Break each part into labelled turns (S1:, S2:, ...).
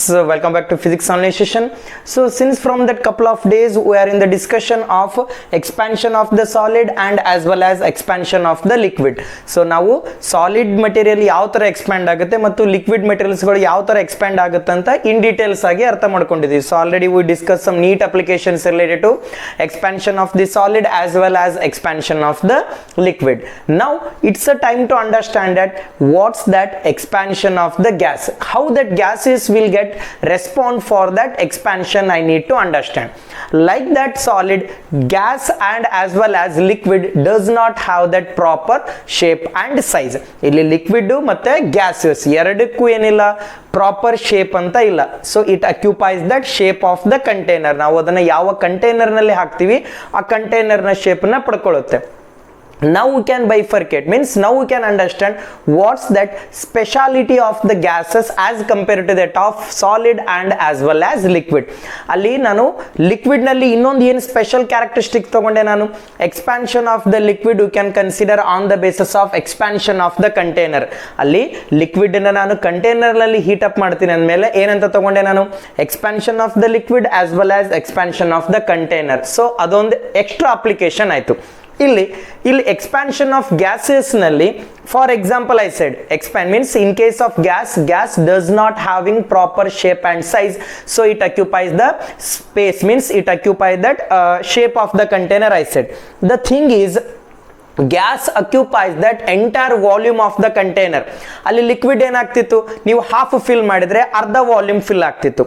S1: So welcome back to physics online session. So since from that couple of days we are in the discussion of expansion of the solid and as well as expansion of the liquid. So ನಾವು solid material ಯಾವ ತರ expand ಆಗುತ್ತೆ ಮತ್ತು liquid materials ಗಳು ಯಾವ ತರ expand ಆಗುತ್ತೆ ಅಂತ in details ಆಗಿ ಅರ್ಥ ಮಾಡ್ಕೊಂಡಿದ್ದೀವಿ. So already we discussed some neat applications related to expansion of the solid as well as expansion of the liquid. Now it's a time to understand that what's that expansion of the gas, how that gases will get respond for that expansion. I need to understand like that solid, gas and as well as liquid does not have that proper shape and size. ಇಲ್ಲಿ liquid ಮತ್ತೆ gases ಎರಡಕ್ಕೂ ಏನಿಲ್ಲ proper shape ಅಂತ ಇಲ್ಲ. So it occupies that shape of the container. ನಾವು ಅದನ್ನ ಯಾವ container ನಲ್ಲಿ ಹಾಕ್ತಿವಿ ಆ ಕಂಟೈನರ್ ನ ಶೇಪ್ ನ ಪಡ್ಕೊಳ್ಳುತ್ತೆ. Now we can bifurcate, means now we can understand what's that speciality of the gases as compared to that of solid and as well as liquid. ಅಲ್ಲಿ ನಾನು ಲಿಕ್ವಿಡ್ ನಲ್ಲಿ ಇನ್ನೊಂದು ಏನು ಸ್ಪೆಷಲ್ ಕ್ಯಾರೆಕ್ಟರಿಸ್ಟಿಕ್ ತಗೊಂಡೆ, ನಾನು expansion of the liquid you can consider on the basis of expansion of the container. ಅಲ್ಲಿ liquid ಅನ್ನ ನಾನು ಕಂಟೈನರ್ ನಲ್ಲಿ ಹೀಟ್ ಅಪ್ ಮಾಡ್ತೀನಿ ಅಂದಮೇಲೆ ಏನಂತ ತಗೊಂಡೆ ನಾನು, expansion of the liquid as well as expansion of the container. So ಅದೊಂದು ಎಕ್ಸ್ಟ್ರಾ ಅಪ್ಲಿಕೇಶನ್ ಆಯ್ತು. ಇಲ್ಲಿ ಎಕ್ಸ್ಪಾನ್ಷನ್ ಆಫ್ ಗ್ಯಾಸಸ್ ನಲ್ಲಿ for example I said expand means in case of gas does not having proper shape and size, so it occupies the space, means it occupies that shape of the container. I said the thing is gas occupies that entire volume of the container. ಅಲ್ಲಿ liquid ಏನಾಗ್ತಿತ್ತು, ನೀವು half fill ಮಾಡಿದ್ರೆ ಅರ್ಧ volume fill ಆಗ್ತಿತ್ತು.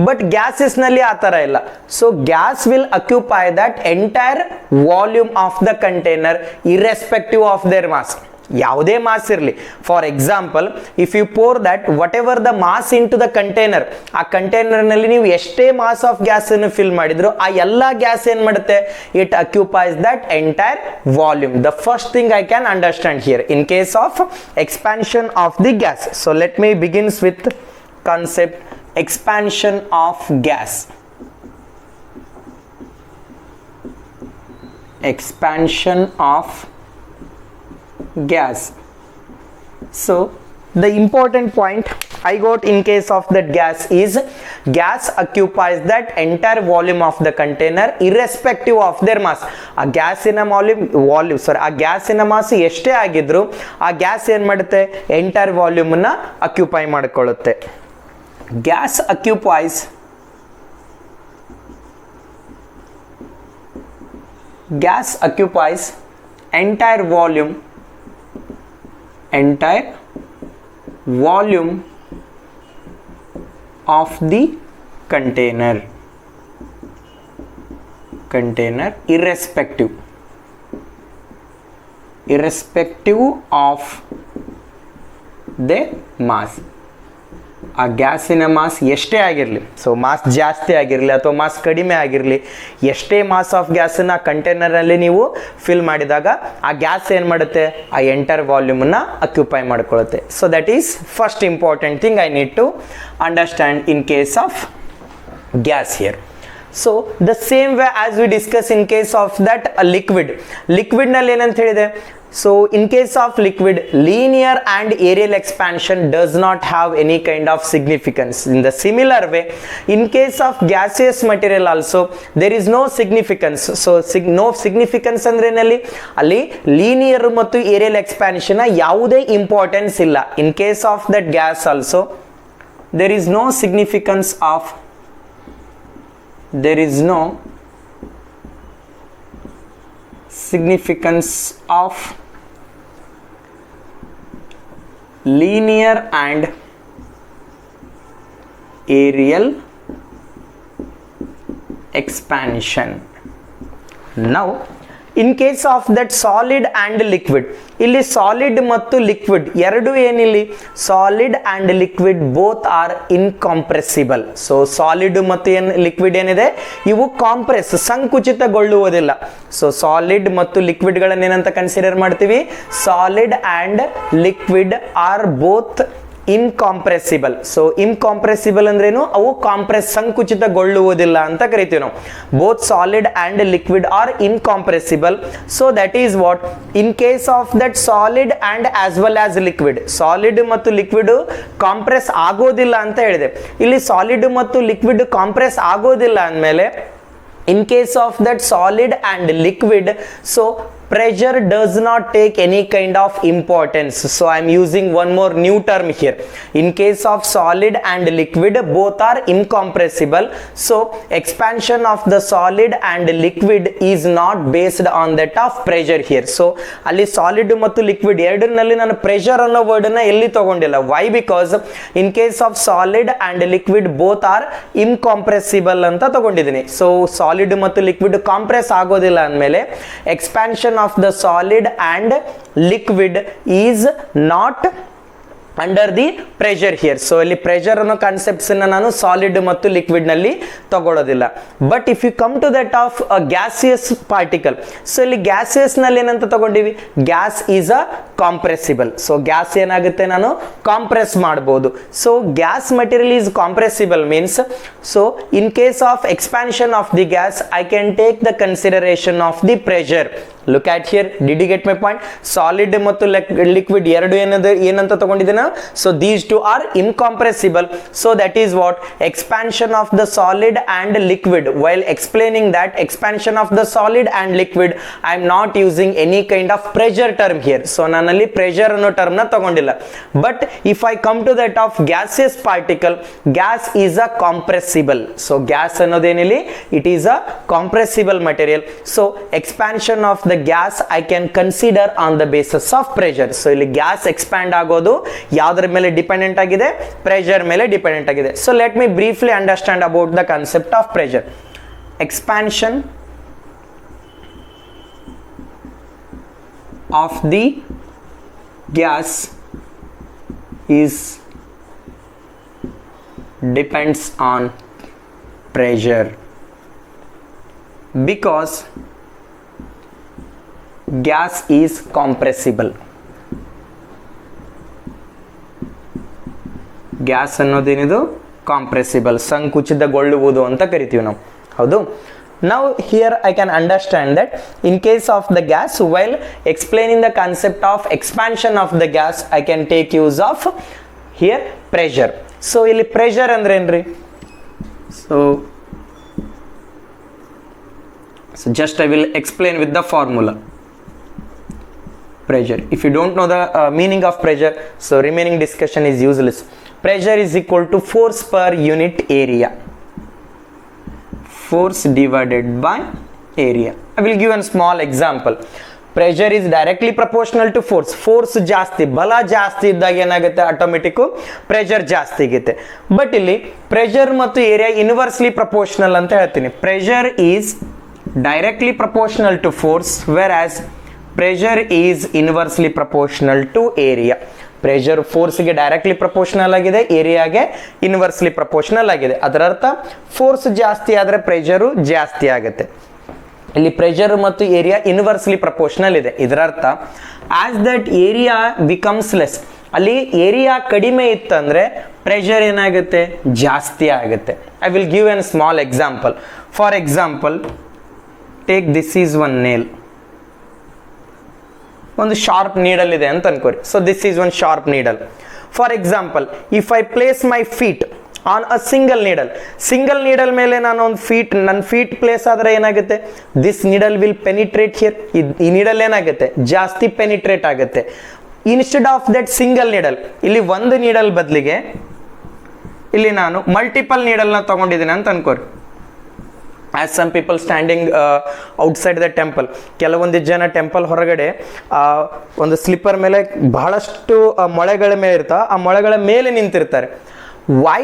S1: But gases ನಲ್ಲಿ ಆ ತರ ಇಲ್ಲ. So gas will occupy that entire volume of the container irrespective of their mass. ಯಾವುದೇ ಮಾಸ್ ಇರಲಿ, for example if you pour that whatever the mass into the container, ಆ container ನಲ್ಲಿ ನೀವು ಎಷ್ಟೇ ಮಾಸ್ ಆಫ್ ಗ್ಯಾಸ್ ಅನ್ನು fill ಮಾಡಿದ್ರು ಆ ಎಲ್ಲಾ ಗ್ಯಾಸ್ ಏನ್ ಮಾಡುತ್ತೆ, it occupies that entire volume. The first thing I can understand here in case of expansion of the gas. So let me begins with concept expansion of gas. Expansion of gas. So the important point I got in case of that gas is gas occupies that entire volume of the container irrespective of their mass. ಆ ಗ್ಯಾಸಿನ ಆ ಗ್ಯಾಸಿನ mass ಎಷ್ಟೇ ಆಗಿದ್ರು ಆ gas ಏನ್ ಮಾಡುತ್ತೆ, entire volume ನ occupy ಮಾಡಿಕೊಳ್ಳುತ್ತೆ. Gas occupies entire volume of the container irrespective of the mass. ಆ ಗ್ಯಾಸಿನ ಮಾಸ್ ಎಷ್ಟೇ ಆಗಿರಲಿ, ಸೊ ಮಾಸ್ ಜಾಸ್ತಿ ಆಗಿರಲಿ ಅಥವಾ ಮಾಸ್ ಕಡಿಮೆ ಆಗಿರಲಿ, ಎಷ್ಟೇ ಮಾಸ್ ಆಫ್ ಗ್ಯಾಸನ್ನ ಕಂಟೈನರಲ್ಲಿ ನೀವು ಫಿಲ್ ಮಾಡಿದಾಗ ಆ ಗ್ಯಾಸ್ ಏನು ಮಾಡುತ್ತೆ, ಆ ಎಂಟರ್ ವಾಲ್ಯೂಮನ್ನು ಅಕ್ಯುಪೈ ಮಾಡ್ಕೊಳ್ಳುತ್ತೆ. So that is first important thing I need to understand in case of gas here. So the same way as we discuss in case of that liquid ನಲ್ಲಿ ಏನಂತ ಹೇಳಿದೆ, so in case of liquid linear and aerial expansion does not have any kind of significance. In the similar way in case of gaseous material also there is no significance. So no significance ಅಂದ್ರೆ ನಲ್ಲಿ ಅಲ್ಲಿ linear ಮತ್ತು aerial expansion ಯಾವುದೇ importance ಇಲ್ಲ. In case of that gas also there is no significance of linear and aerial expansion. Now in case of that solid and liquid, ಇಲ್ಲಿ solid ಮತ್ತು liquid ಎರಡು ಏನಿಲ್ಲಿ, solid and liquid both are incompressible. So solid ಮತ್ತು liquid ಏನಿದೆ ಇವು ಸಂಕುಚಿತಗೊಳ್ಳುವುದಿಲ್ಲ. So solid ಮತ್ತು ಲಿಕ್ವಿಡ್ಗಳನ್ನ ಏನಂತ consider ಮಾಡ್ತೀವಿ, solid and liquid are both incompressible. So incompressible ಅಂದ್ರೇನು, ಅವು ಸಂಕುಚಿತಗೊಳ್ಳುವುದಿಲ್ಲ ಅಂತ ಕರಿತೀವಿ ನಾವು. Both solid and liquid are incompressible. So that is what, in case of that solid and as well as liquid, solid ಮತ್ತು ಲಿಕ್ವಿಡ್ ಕಾಂಪ್ರೆಸ್ ಆಗೋದಿಲ್ಲ ಅಂತ ಹೇಳಿದೆ. ಇಲ್ಲಿ ಸಾಲಿಡ್ ಮತ್ತು ಲಿಕ್ವಿಡ್ ಕಾಂಪ್ರೆಸ್ ಆಗೋದಿಲ್ಲ ಅಂದಮೇಲೆ in case of that solid and liquid, so pressure does not take any kind of importance. So I am using one more new term here. In case of solid and liquid, both are incompressible. So expansion of the solid and liquid is not based on that of pressure here. So ಅಲ್ಲಿ solid ಮತ್ತು liquid ಎರಡರಲ್ಲಿ ನಾನು pressure ಅನ್ನೋ word ಅನ್ನ ಎಲ್ಲಿ ತಗೊಂಡಿಲ್ಲ. Why? Because in case of solid and liquid both are incompressible ಅಂತ ತಗೊಂಡಿದ್ದೀನಿ. So solid ಮತ್ತು liquid compress ಆಗೋದಿಲ್ಲ ಅಂದಮೇಲೆ expansion of the solid and liquid is not under the pressure here. So ಇಲ್ಲಿ pressure ಅನ್ನೋ ಕಾನ್ಸೆಪ್ಟ್ಸ್ ಅನ್ನು ನಾನು ಸಾಲಿಡ್ ಮತ್ತು ಲಿಕ್ವಿಡ್ ನಲ್ಲಿ ತಗೊಳ್ಳೋದಿಲ್ಲ. But if you come to that of gaseous particle, so ಇಲ್ಲಿ ಗ್ಯಾಸಿಯಸ್ ನಲ್ಲಿ ಏನಂತ ತಗೊಂಡಿವಿ, gas is a compressible. So gas ಏನಾಗುತ್ತೆ, ನಾನು ಕಾಂಪ್ರೆಸ್ ಮಾಡಬಹುದು. So gas material is compressible means, so in case of expansion of the gas I can take the consideration of the pressure. Look at here, did you get my point? Solid ಮತ್ತು liquid ಎರಡು ಏನಂತ ತಗೊಂಡಿದ್ದೀನ, so these two are incompressible. So that is what, expansion of the solid and liquid. While explaining that expansion of the solid and liquid, I am not using any kind of pressure term here. So ನಾನಲ್ಲಿ pressure ಅನ್ನೋ term ನ ತಗೊಂಡಿಲ್ಲ. But if I come to that of gaseous particle, gas is a compressible. So gas ಅನ್ನೋದೇನಿಲ್ಲಿ, it is a compressible material. So expansion of the gas I can consider on the basis of pressure. So ಇಲ್ಲಿ gas expand ಆಗೋದು ಯಾವುದರ ಮೇಲೆ dependent ಆಗಿದೆ, pressure ಮೇಲೆ dependent ಆಗಿದೆ. So let me briefly understand about the concept of pressure. Expansion of the gas is depends on pressure because gas is compressible. Gas ಅನ್ನೋದೇನಿದು compressible, ಸಂಕುಚಿತಗೊಳ್ಳುವುದು ಅಂತ ಕರಿತೀವಿ ನಾವು, ಹೌದು. Now here I can understand that in case of the gas, while explaining the concept of expansion of the gas, I can take use of here pressure. So ಇಲ್ಲಿ pressure ಅಂದ್ರೆ ಏನ್ರಿ, so just I will explain with the formula. Pressure, if you don't know the meaning of pressure, so remaining discussion is useless. Pressure is equal to force per unit area, force divided by area. I will give a small example. Pressure is directly proportional to force. Force ಜಾಸ್ತಿ, ಬಲ ಜಾಸ್ತಿ ಇದ್ದಾಗ ಏನಾಗುತ್ತೆ, automatic pressure ಜಾಸ್ತಿ ಆಗುತ್ತೆ. But ಇಲ್ಲಿ pressure ಮತ್ತು area inversely proportional ಅಂತ ಹೇಳ್ತೀನಿ. Pressure is directly proportional to force, whereas pressure is inversely proportional to area. Pressure ಫೋರ್ಸ್ಗೆ ಡೈರೆಕ್ಟ್ಲಿ ಪ್ರಪೋರ್ಷನಲ್ ಆಗಿದೆ, ಏರಿಯಾಗೆ ಇನ್ವರ್ಸ್ಲಿ ಪ್ರಪೋರ್ಷನಲ್ ಆಗಿದೆ. ಅದರ ಅರ್ಥ ಫೋರ್ಸ್ ಜಾಸ್ತಿ ಆದರೆ ಪ್ರೆಷರು ಜಾಸ್ತಿ ಆಗುತ್ತೆ. ಇಲ್ಲಿ ಪ್ರೆಷರ್ ಮತ್ತು ಏರಿಯಾ ಇನ್ವರ್ಸ್ಲಿ ಪ್ರಪೋರ್ಷನಲ್ ಇದೆ. ಇದರ ಅರ್ಥ as that area becomes less, ಅಲ್ಲಿ ಏರಿಯಾ ಕಡಿಮೆ ಇತ್ತಂದ್ರೆ ಪ್ರೆಷರ್ ಏನಾಗುತ್ತೆ, ಜಾಸ್ತಿ ಆಗುತ್ತೆ. I will give an small example. For example, take this is one nail, ಒಂದು ಶಾರ್ಪ್ ನೀಡಲ್ ಇದೆ ಅಂತ ಅನ್ಕೋರಿ. So this is one sharp needle. For example, if I place my feet on a single needle ಮೇಲೆ ನಾನು ಒಂದು ನನ್ನ feet place ಆದರೆ ಏನಾಗುತ್ತೆ, this needle will penetrate here. ಈ ನೀಡಲ್ ಏನಾಗುತ್ತೆ, ಜಾಸ್ತಿ ಪೆನಿಟ್ರೇಟ್ ಆಗುತ್ತೆ. Instead of that single needle, ಇಲ್ಲಿ ಒಂದು ನೀಡಲ್ ಬದಲಿಗೆ ಇಲ್ಲಿ ನಾನು ಮಲ್ಟಿಪಲ್ ನೀಡಲ್ನ ತಗೊಂಡಿದ್ದೀನಿ ಅಂತ ಅನ್ಕೋರಿ. As some people standing outside the temple, ಕೆಲವೊಂದು ಜನ ಟೆಂಪಲ್ ಹೊರಗಡೆ ಒಂದು ಸ್ಲಿಪ್ಪರ್ ಮೇಲೆ ಬಹಳಷ್ಟು ಮೊಳೆಗಳ ಮೇಲೆ ಇರ್ತಾವೆ, ಆ ಮೊಳೆಗಳ ಮೇಲೆ ನಿಂತಿರ್ತಾರೆ. Why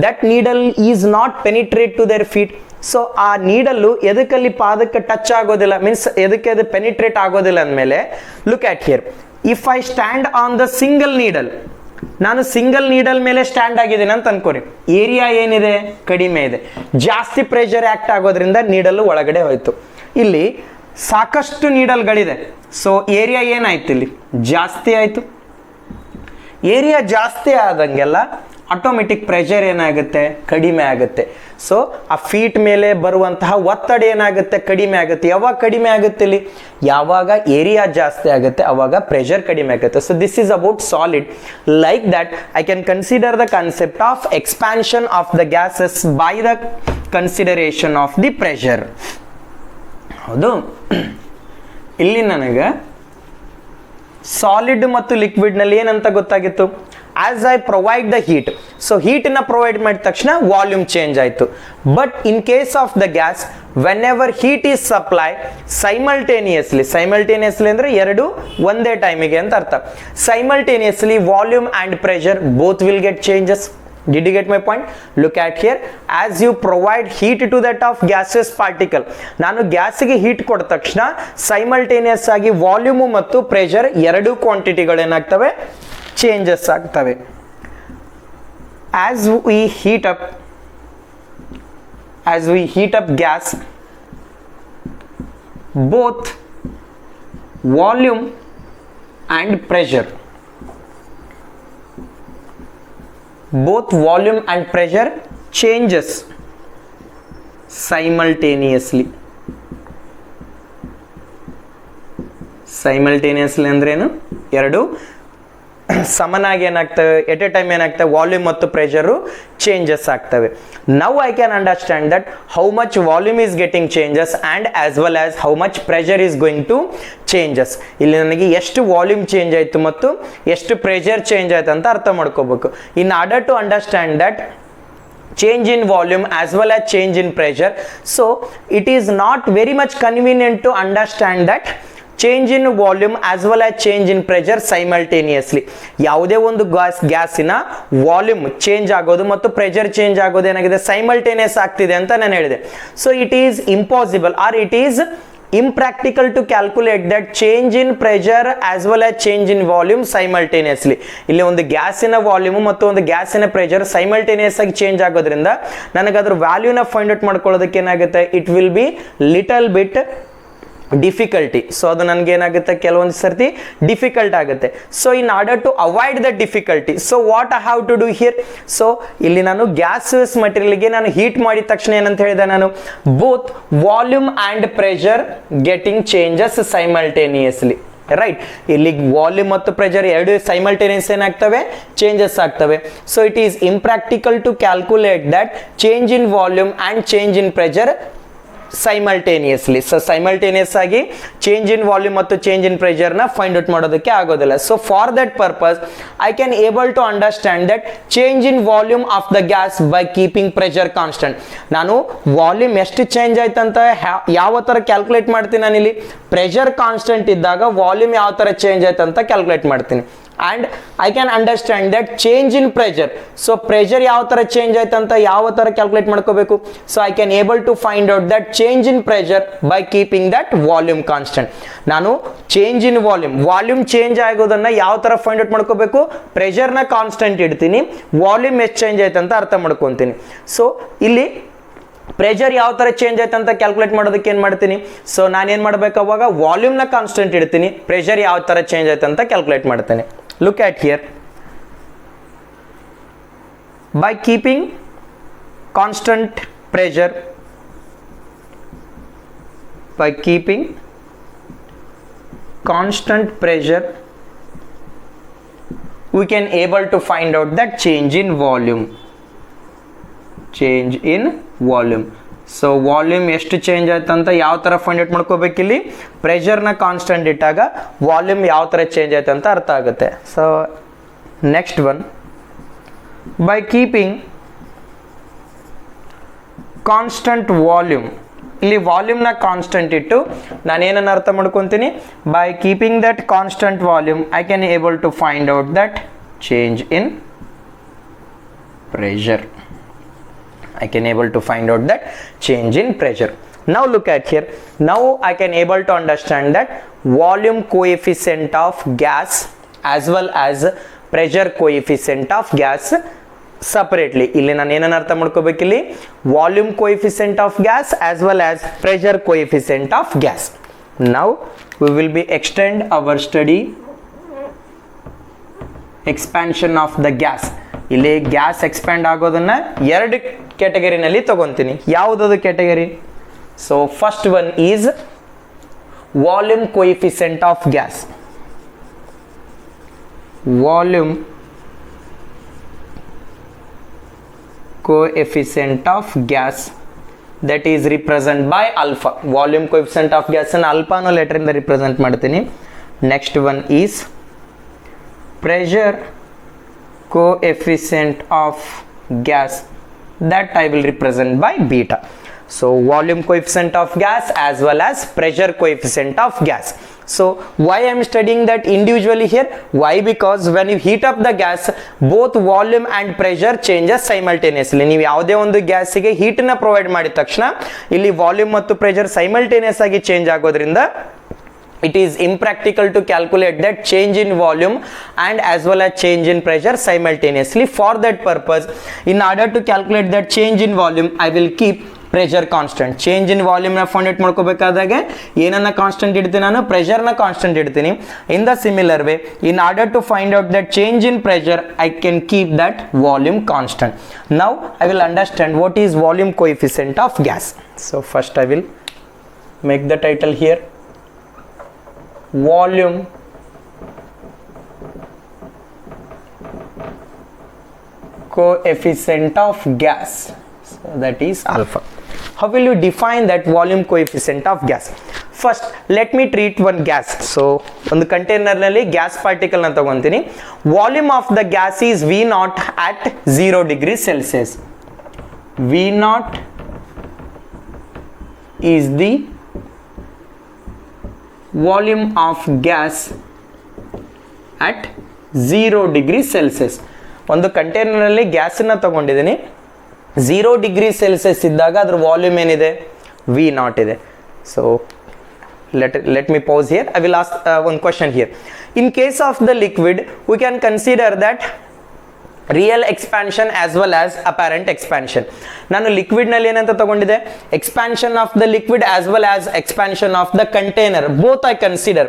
S1: that needle is not penetrate to their feet. So ಆ ನೀಡಲ್ಲು ಎದಕ್ಕಲ್ಲಿ ಪಾದಕ್ಕೆ ಟಚ್ ಆಗೋದಿಲ್ಲ, ಮೀನ್ಸ್ ಎದಕ್ಕೆ ಅದು ಪೆನಿಟ್ರೇಟ್ ಆಗೋದಿಲ್ಲ ಅಂದಮೇಲೆ, look at here, if I stand on the single needle, ನಾನು ಸಿಂಗಲ್ ನೀಡಲ್ ಮೇಲೆ ಸ್ಟ್ಯಾಂಡ್ ಆಗಿದ್ದೀನಿ ಅಂತ ಅನ್ಕೋರಿ. ಏರಿಯಾ ಏನಿದೆ, ಕಡಿಮೆ ಇದೆ, ಜಾಸ್ತಿ ಪ್ರೆಷರ್ ಆಕ್ಟ್ ಆಗೋದ್ರಿಂದ ನೀಡಲ್ ಒಳಗಡೆ ಹೋಯ್ತು. ಇಲ್ಲಿ ಸಾಕಷ್ಟು ನೀಡಲ್ಗಳಿದೆ, ಸೊ ಏರಿಯಾ ಏನಾಯ್ತು, ಇಲ್ಲಿ ಜಾಸ್ತಿ ಆಯ್ತು. ಏರಿಯಾ ಜಾಸ್ತಿ ಆದಂಗೆಲ್ಲ ಆಟೋಮೆಟಿಕ್ ಪ್ರೆಷರ್ ಏನಾಗುತ್ತೆ, ಕಡಿಮೆ ಆಗುತ್ತೆ. ಸೊ ಆ ಫೀಟ್ ಮೇಲೆ ಬರುವಂತಹ ಒತ್ತಡ ಏನಾಗುತ್ತೆ, ಕಡಿಮೆ ಆಗುತ್ತೆ. ಯಾವಾಗ ಕಡಿಮೆ ಆಗುತ್ತೆ ಇಲ್ಲಿ, ಯಾವಾಗ ಏರಿಯಾ ಜಾಸ್ತಿ ಆಗುತ್ತೆ ಅವಾಗ ಪ್ರೆಷರ್ ಕಡಿಮೆ ಆಗುತ್ತೆ. So this is about solid. Like that I can consider the concept of expansion of the gases by the consideration of the pressure. ಹೌದು, ಇಲ್ಲಿ ನನಗೆ ಸಾಲಿಡ್ ಮತ್ತು ಲಿಕ್ವಿಡ್ ನಲ್ಲಿ ಏನಂತ ಗೊತ್ತಾಗಿತ್ತು, as I provide the heat, so ಹೀಟನ್ನ provide ಮಾಡಿದ ತಕ್ಷಣ ವಾಲ್ಯೂಮ್ ಚೇಂಜ್ ಆಯಿತು. But in case of the gas, whenever heat is supply simultaneously ಅಂದರೆ ಎರಡು ಒಂದೇ ಟೈಮಿಗೆ ಅಂತ ಅರ್ಥ. Simultaneously volume and pressure both will get changes. Did you get my point? Look at here. As you provide heat to that of gaseous particle, ನಾನು ಗ್ಯಾಸ್ಗೆ heat ಕೊಟ್ಟ ತಕ್ಷಣ ಸೈಮಲ್ಟೇನಿಯಸ್ ಆಗಿ ವಾಲ್ಯೂಮ್ ಮತ್ತು ಪ್ರೆಷರ್ ಎರಡು ಕ್ವಾಂಟಿಟಿಗಳು ಏನಾಗ್ತವೆ, ಚೇಂಜಸ್ ಆಗ್ತವೆ. As we heat up gas, both volume and pressure changes simultaneously ಅಂದ್ರೇನು, ಎರಡು ಸಮನಾಗಿ ಏನಾಗ್ತವೆ, ಎಟ್ ಎ ಟೈಮ್ ಏನಾಗ್ತವೆ, ವಾಲ್ಯೂಮ್ ಮತ್ತು ಪ್ರೆಷರು ಚೇಂಜಸ್ ಆಗ್ತವೆ. Now I can understand that how much volume is getting changes and as well as how much pressure is going to changes. ಇಲ್ಲಿ ನನಗೆ ಎಷ್ಟು ವಾಲ್ಯೂಮ್ ಚೇಂಜ್ ಆಯಿತು ಮತ್ತು ಎಷ್ಟು ಪ್ರೆಷರ್ ಚೇಂಜ್ ಆಯ್ತು ಅಂತ ಅರ್ಥ ಮಾಡ್ಕೋಬೇಕು. In order to understand that change in volume as well as change in pressure, so it is not very much convenient to understand that change in volume as well as change in pressure simultaneously. ಯಾವುದೇ ಒಂದು ಗ್ಯಾಸಿನ volume change ಆಗೋದು ಮತ್ತು pressure change ಆಗೋದು ಏನಾಗಿದೆ, simultaneous ಆಗ್ತಿದೆ ಅಂತ ನಾನು ಹೇಳಿದೆ. So it is impossible or it is impractical to calculate that change in pressure as well as change in volume simultaneously. ಇಲ್ಲಿ ಒಂದು ಗ್ಯಾಸಿನ ವಾಲ್ಯೂಮ್ ಮತ್ತು ಒಂದು ಗ್ಯಾಸಿನ ಪ್ರೆಷರ್ ಸೈಮಲ್ಟೇನಿಯಸ್ ಆಗಿ ಚೇಂಜ್ ಆಗೋದ್ರಿಂದ ನನಗೆ ಅದ್ರ ವ್ಯಾಲ್ಯೂನ ಫೈಂಡ್ ಔಟ್ ಮಾಡ್ಕೊಳ್ಳೋದಕ್ಕೆ ಏನಾಗುತ್ತೆ, it will be little bit difficulty. So ಅದು ನನಗೆ ಏನಾಗುತ್ತೆ, ಕೆಲವೊಂದು ಸರ್ತಿ ಡಿಫಿಕಲ್ಟ್ ಆಗುತ್ತೆ. So in order to avoid the difficulty, so what I have to do here, so ಇಲ್ಲಿ ನಾನು ಗ್ಯಾಸಸ್ ಮಟೀರಿಯಲ್ಗೆ ನಾನು ಹೀಟ್ ಮಾಡಿದ ತಕ್ಷಣ ಏನಂತ ಹೇಳಿದೆ ನಾನು, both volume and pressure getting changes simultaneously. Right, ಇಲ್ಲಿ ವಾಲ್ಯೂಮ್ ಮತ್ತು ಪ್ರೆಷರ್ ಎರಡು ಸೈಮಲ್ಟೇನಿಯಸ್ ಏನಾಗ್ತವೆ, ಚೇಂಜಸ್ ಆಗ್ತವೆ. So it is impractical to calculate that change in volume and change in pressure simultaneously. So simultaneous ಆಗಿ ಚೇಂಜ್ ಇನ್ ವಾಲ್ಯೂಮ್ ಮತ್ತು change in ಪ್ರೆಷರ್ನ find out ಮಾಡೋದಕ್ಕೆ ಆಗೋದಿಲ್ಲ. So for that purpose I can able to understand that change in volume of the gas by keeping pressure constant. ನಾನು volume ಎಷ್ಟು change ಆಯ್ತಂತ ಯಾವ ಥರ ಕ್ಯಾಲ್ಕುಲೇಟ್ ಮಾಡ್ತೀನಿ, ನಾನು ಇಲ್ಲಿ ಪ್ರೆಷರ್ ಕಾನ್ಸ್ಟೆಂಟ್ ಇದ್ದಾಗ ವಾಲ್ಯೂಮ್ ಯಾವ ಥರ ಚೇಂಜ್ ಆಯ್ತಂತ ಕ್ಯಾಲ್ಕುಲೇಟ್ ಮಾಡ್ತೀನಿ. and I can understand that change in pressure, so pressure ಯಾವ ತರ ಚೇಂಜ್ ಆಯ್ತು ಅಂತ ಯಾವ ತರ ಕ್ಯಾಲ್ಕುಲೇಟ್ ಮಾಡ್ಕೋಬೇಕು. so I can able to find out that change in pressure by keeping that volume constant. ನಾನು change in volume ಚೇಂಜ್ ಆಗೋದನ್ನ ಯಾವ ತರ ಫೈಂಡ್ ಔಟ್ ಮಾಡ್ಕೋಬೇಕು, ಪ್ರೆಷರ್ ನ ಕಾನ್ಸ್ಟೆಂಟ್ ಇಡ್ತೀನಿ, ವಾಲ್ಯೂಮ್ ಎಷ್ಟು ಚೇಂಜ್ ಆಯ್ತು ಅಂತ ಅರ್ಥ ಮಾಡ್ಕೊಂತೀನಿ. ಸೊ ಇಲ್ಲಿ ಪ್ರೆಷರ್ ಯಾವ ತರ ಚೇಂಜ್ ಆಯ್ತು ಅಂತ ಕ್ಯಾಲ್ಕುಲೇಟ್ ಮಾಡೋದಕ್ಕೆ ಏನು ಮಾಡ್ತೀನಿ, ಸೊ ನಾನು ಏನು ಮಾಡಬೇಕು, ಅವಾಗ ವಾಲ್ಯೂಮ್ನ ಕಾನ್ಸ್ಟೆಂಟ್ ಇಡ್ತೀನಿ, ಪ್ರೆಷರ್ ಯಾವ ತರ ಚೇಂಜ್ ಆಯ್ತು ಅಂತ ಕ್ಯಾಲ್ಕುಲೇಟ್ ಮಾಡ್ತೀನಿ. Look at here, by keeping constant pressure, we can able to find out that change in volume. So volume ಎಷ್ಟು ಚೇಂಜ್ ಆಯ್ತು ಅಂತ ಯಾವ ಥರ ಫೈಂಡ್ ಔಟ್ ಮಾಡ್ಕೋಬೇಕು, ಇಲ್ಲಿ ಪ್ರೆಷರ್ನ ಕಾನ್ಸ್ಟೆಂಟ್ ಇಟ್ಟಾಗ ವಾಲ್ಯೂಮ್ ಯಾವ ಥರ ಚೇಂಜ್ ಆಯ್ತು ಅಂತ ಅರ್ಥ ಆಗುತ್ತೆ. So next one, by keeping constant volume, ಇಲ್ಲಿ ವಾಲ್ಯೂಮ್ನ ಕಾನ್ಸ್ಟೆಂಟ್ ಇಟ್ಟು ನಾನು ಏನನ್ನು ಅರ್ಥ ಮಾಡ್ಕೊತೀನಿ, by keeping that constant volume I can able to find out that change in pressure. I can able to find out that change in pressure. Now look at here, now I can able to understand that volume coefficient of gas as well as pressure coefficient of gas separately. ಇಲ್ಲಿ ನಾನು ಏನನ್ನ ಅರ್ಥ ಮಾಡ್ಕೋಬೇಕು, ಇಲ್ಲಿ volume coefficient of gas as well as pressure coefficient of gas. Now we will be extend our study expansion of the gas. ಇಲ್ಲಿ gas expand ಆಗೋದನ್ನ ಎರಡು ಕ್ಯಾಟಗರಿನಲ್ಲಿ ತಗೊಂತೀನಿ. ಯಾವುದದು category? So first one is volume coefficient of gas. Volume coefficient of gas that is represented by alpha. Volume coefficient of gas and alpha no letter in the represent ಮಾಡ್ತೀನಿ. Next one is pressure coefficient of gas that I will represent by beta. So volume coefficient of gas as well as pressure coefficient of gas. So why I am studying that individually here? Why? Because when you heat up the gas, both volume and pressure changes simultaneously. ನೀವು ಯಾವುದೇ ಒಂದು ಗ್ಯಾಸಿಗೆ ಹೀಟನ್ನ provide ಮಾಡಿದ ತಕ್ಷಣ ಇಲ್ಲಿ volume ಮತ್ತು pressure simultaneous ಆಗಿ change ಆಗೋದ್ರಿಂದ it is impractical to calculate that change in volume and as well as change in pressure simultaneously. For that purpose, in order to calculate that change in volume, I will keep pressure constant. Change in volume na find out ಮಾಡ್ಕೋಬೇಕಾದಾಗ ಏನನ್ನ constant ಇಡ್ತೀನಿ ನಾನು? Pressure ನ constant ಇಡ್ತೀನಿ. In the similar way, in order to find out that change in pressure, I can keep that volume constant. Now I will understand what is volume coefficient of gas. So first I will make the title here, volume coefficient of gas. So that is alpha. How will you define that volume coefficient of gas? First let me treat one gas. So ಒಂದು container ನಲ್ಲಿ gas particle ನ ತಗೊಂತೀನಿ. Volume of the gas is V0 at 0 degree Celsius. V0 is the volume of gas at 0 degree Celsius. ಒಂದು container ನಲ್ಲಿ gas ಅನ್ನು ತಗೊಂಡಿದ್ದೀನಿ. 0 degree Celsius ಇದ್ದಾಗ ಅದರ ವಾಲ್ಯೂಮ್ ಏನಿದೆ? V0 ಇದೆ. So let me pause here. I will ask one question here. In case of the liquid, we can consider that real expansion as well as apparent expansion. ನಾನು liquid ನಲ್ಲಿ ಏನಂತ ತಗೊಂಡಿದೆ? expansion of the liquid as well as expansion of the container, both I consider.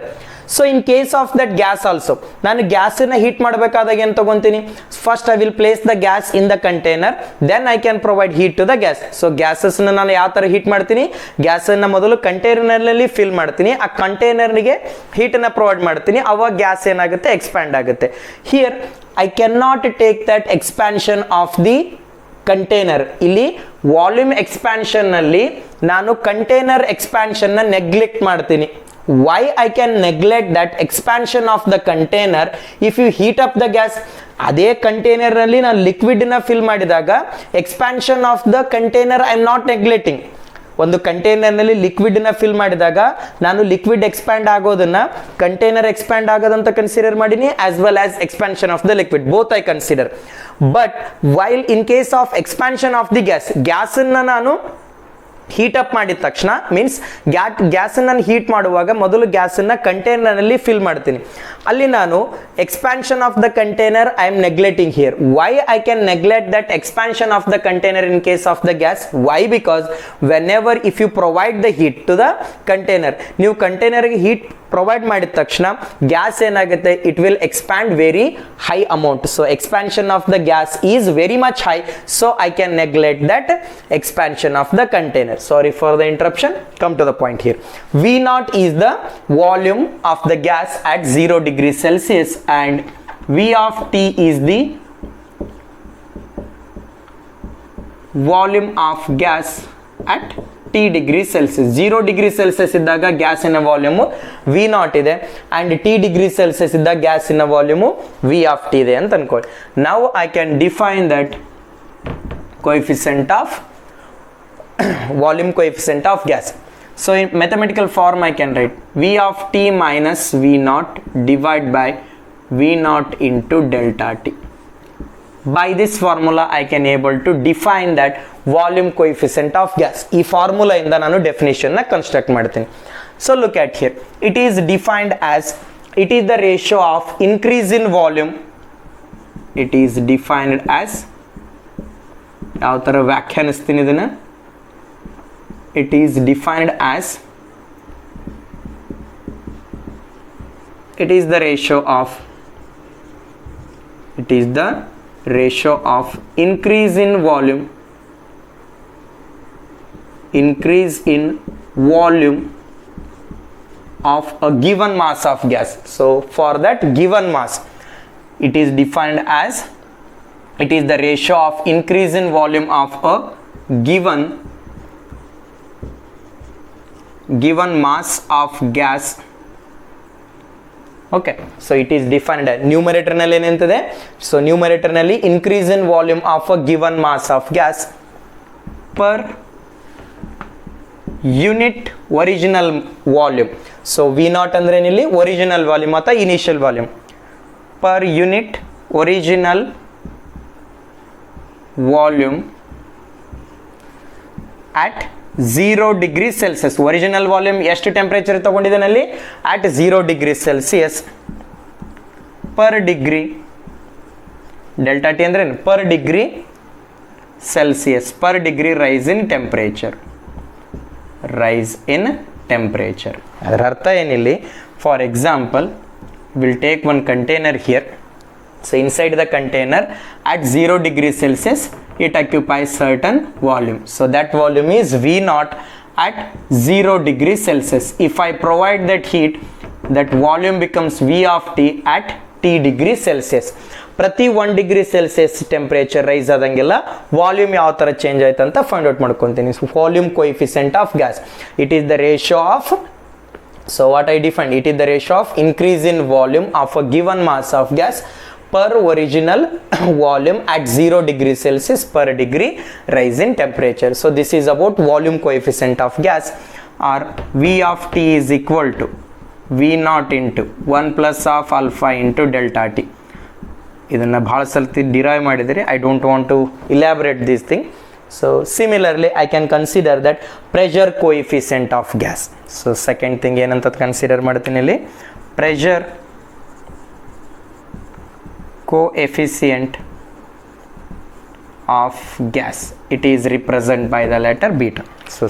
S1: So in case of that gas also, ನಾನು gas ಅನ್ನು heat ಮಾಡಬೇಕಾದಾಗ ಏನು ತಗೊಂತೀನಿ? First I will place the gas in the container, then I can provide heat to the gas. So gases ನ ನಾನು ಯಾವ ತರ heat ಮಾಡ್ತೀನಿ? ಗ್ಯಾಸ್ ಅನ್ನು ಮೊದಲು ಕಂಟೈನರ್ ನಲ್ಲಿ ಫಿಲ್ ಮಾಡ್ತೀನಿ, ಆ ಕಂಟೈನರ್ ಗೆ ಹೀಟ್ ಅನ್ನು ಪ್ರೊವೈಡ್ ಮಾಡ್ತೀನಿ, ಅವಾಗ ಗ್ಯಾಸ್ ಏನಾಗುತ್ತೆ? ಎಕ್ಸ್ಪ್ಯಾಂಡ್ ಆಗುತ್ತೆ. Here I cannot take that expansion of the container. ಇಲ್ಲಿ ವಾಲ್ಯೂಮ್ ಎಕ್ಸ್ಪ್ಯಾನ್ಷನ್ ನಲ್ಲಿ ನಾನು ಕಂಟೈನರ್ ಎಕ್ಸ್ಪ್ಯಾನ್ಷನ್ ನ ನೆಗ್ಲೆಕ್ಟ್ ಮಾಡ್ತೀನಿ. Why I can neglect that expansion of the container? If you heat up the gas, ಅದೇ container ನಲ್ಲಿ ನಾನು liquid ನ fill ಮಾಡಿದಾಗ expansion of the container I am not neglecting. ಒಂದು ಕಂಟೈನರ್ ನಲ್ಲಿ ಲಿಕ್ವಿಡ್ ನ ಫಿಲ್ ಮಾಡಿದಾಗ ನಾನು ಲಿಕ್ವಿಡ್ ಎಕ್ಸ್ಪ್ಯಾಂಡ್ ಆಗೋದನ್ನ ಕಂಟೈನರ್ ಎಕ್ಸ್ಪ್ಯಾಂಡ್ ಆಗೋದಂತ ಕನ್ಸಿಡರ್ ಮಾಡೀನಿ, as well as expansion of the liquid, both I consider. But while in case of expansion of the gas ಅನ್ನ ನಾನು ಹೀಟ್ ಅಪ್ ಮಾಡಿದ ತಕ್ಷಣ, ಮೀನ್ಸ್ ಗ್ಯಾಸ್ ನಾನು ಹೀಟ್ ಮಾಡುವಾಗ ಮೊದಲು ಗ್ಯಾಸ್ ಅನ್ನ ಕಂಟೈನರ್ ನಲ್ಲಿ ಫಿಲ್ ಮಾಡ್ತೀನಿ. ಅಲ್ಲಿ ನಾನು expansion of the container I am neglecting here. Why I can neglect that expansion of the container in case of the gas? Why? Because whenever if you provide the heat to the container, ನೀವು ಕಂಟೈನರ್ಗೆ heat provide ಮಾಡಿದ ತಕ್ಷಣ gas ಏನಾಗುತ್ತೆ? It will expand very high amount. So expansion of the gas is very much high, so I can neglect that expansion of the container. Sorry for the interruption. Come to the point here. V0 is the volume of the gas at 0 degree Celsius and V of T is the volume of gas at T degree Celsius. 0 degree Celsius ಇದ್ದಾಗ gas ಇನ volume V0 ಇದೆ and T degree Celsius ಇದ್ದಾಗ gas ಇನ volume V of T ಇದೆ ಅಂತ ಅನ್ಕೊಳ್ಳಿ. Now I can define that coefficient of volume coefficient of gas. So in mathematical form I can write V of T minus V0 divided by V0 into delta T. By this formula I can able to define that volume coefficient of gas. ಈ formula ಇಂದ ನಾನು definition ನ construct ಮಾಡ್ತೀನಿ. So look at here, it is defined as, it is the ratio of increase in volume. It is defined as, ಯಾವ ತರ ವ್ಯಾಖ್ಯಾನಿಸ್ತೀನಿ ಇದನ್ನ? It is defined as, it is the ratio of It is the ratio of increase in volume of a given mass of gas. So for that given mass, it is defined as, it is the ratio of increase in volume of a given mass of gas. Okay, so it is defined as numerator nalli enantide. So numerator nalli increase in volume of a given mass of gas per unit original volume. So V naught ಅಂದ್ರೆ ಇಲ್ಲಿ original volume ಅಥವಾ initial volume, per unit original volume at 0 degree Celsius. Original volume ಎಷ್ಟು temperature ತಗೊಂಡಿದ್ದಾನೆ ಅಲ್ಲಿ? at 0 degree Celsius per degree, delta T ಅಂದ್ರೆ per degree Celsius, per degree rise in temperature. ಅದರ ಅರ್ಥ ಏನಿಲ್ಲಿ, for example will take one container here. So inside the container at 0 degree Celsius it occupies certain volume. So that volume is V naught at 0 degree Celsius. If I provide that heat, that volume becomes V of T at T degree Celsius. ಪ್ರತಿ 1 degree Celsius temperature rise ಆದಂಗೆಲ್ಲ volume ಯಾವ ಥರ change ಆಯ್ತು ಅಂತ find out ಮಾಡ್ಕೊತೀನಿ. Volume coefficient of gas, it is the ratio of, so what I defined, it is the ratio of increase in volume of a given mass of gas per original volume at 0 degree Celsius per degree rise in temperature. So this is about volume coefficient of gas, or V of T is equal to V naught into 1 plus of alpha into delta T. ಇದನ್ನು ಭಾಳ ಸಲ್ತಿ derive ಮಾಡಿದರೆ, I don't want to elaborate this thing. So similarly I can consider that pressure coefficient of gas. So second thing ಏನಂತ consider ಮಾಡ್ತೀನಿ ಇಲ್ಲಿ, pressure coefficient of gas. It is represented by the letter beta. So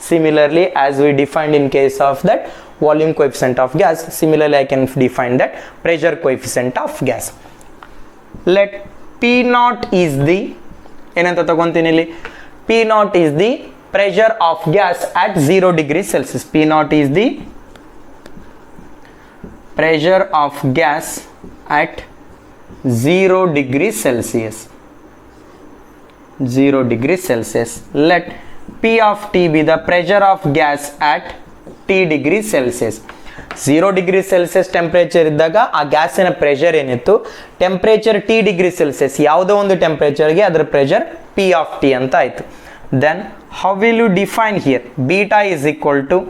S1: similarly, as we defined in case of that volume coefficient of gas, similarly I can define that pressure coefficient of gas. Let P naught is the, enanta tagontini illi, P naught is the pressure of gas at 0 degree Celsius. P naught is the pressure of gas at 0 degree Celsius. 0 degree Celsius. Let P of T be the pressure of gas at T degree Celsius. 0 degree Celsius temperature ಇದ್ದಾಗ ಆ ಗ್ಯಾಸಿನ pressure ಏನಿತ್ತು, temperature T degree Celsius ಯಾವುದೋ ಒಂದು ಟೆಂಪರೇಚರ್ಗೆ ಅದರ pressure P of T ಅಂತ ಆಯಿತು. Then how will you define here? Beta is equal to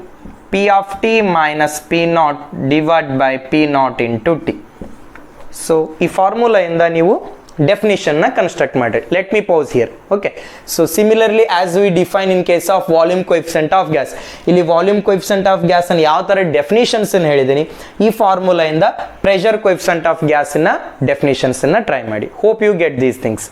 S1: P of T minus P naught divided by P naught into T. So ಈ ಫಾರ್ಮುಲಾಯಿಂದ ನೀವು ಡೆಫಿನಿಷನ್ನ construct ಮಾಡಿರಿ. Let me pause here. Okay, so similarly as we define in case of volume coefficient of gas, ಇಲ್ಲಿ volume coefficient of ಗ್ಯಾಸನ್ನು ಯಾವ ಥರ ಡೆಫಿನಿಷನ್ಸನ್ನು ಹೇಳಿದ್ದೀನಿ, ಈ ಫಾರ್ಮುಲಾಯಿಂದ ಪ್ರೆಷರ್ ಕೋಎಫಿಷಿಯಂಟ್ ಆಫ್ ಗ್ಯಾಸನ್ನ ಡೆಫಿನಿಷನ್ಸನ್ನು ಟ್ರೈ ಮಾಡಿ. Hope you get these things.